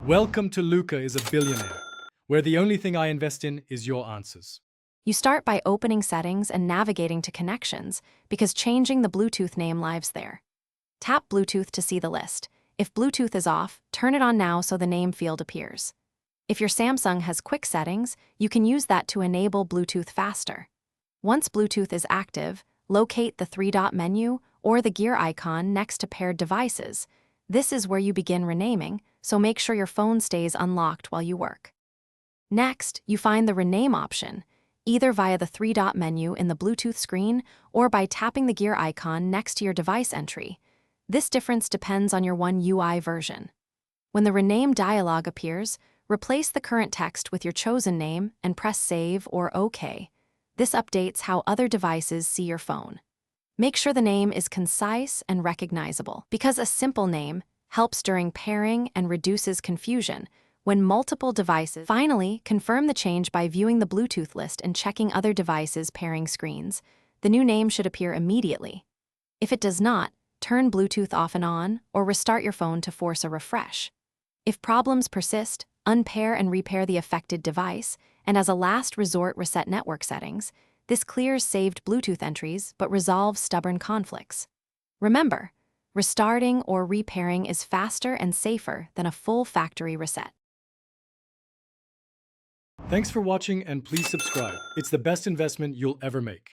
Welcome to Luca is a Billionaire, where the only thing I invest in is your answers. You start by opening settings and navigating to connections because changing the Bluetooth name lives there. Tap Bluetooth to see the list. If Bluetooth is off, turn it on now so the name field appears. If your Samsung has quick settings, you can use that to enable Bluetooth faster. Once Bluetooth is active, locate the three-dot menu or the gear icon next to paired devices. This is where you begin renaming, so make sure your phone stays unlocked while you work. Next, you find the rename option, either via the three-dot menu in the Bluetooth screen or by tapping the gear icon next to your device entry. This difference depends on your One UI version. When the rename dialog appears, replace the current text with your chosen name and press Save or OK. This updates how other devices see your phone. Make sure the name is concise and recognizable, because a simple name helps during pairing and reduces confusion when multiple devices. Finally, confirm the change by viewing the Bluetooth list and checking other devices' pairing screens. The new name should appear immediately. If it does not, turn Bluetooth off and on or restart your phone to force a refresh. If problems persist, unpair and repair the affected device, and as a last resort reset network settings. This clears saved Bluetooth entries but resolves stubborn conflicts. Remember, restarting or repairing is faster and safer than a full factory reset. Thanks for watching and please subscribe. It's the best investment you'll ever make.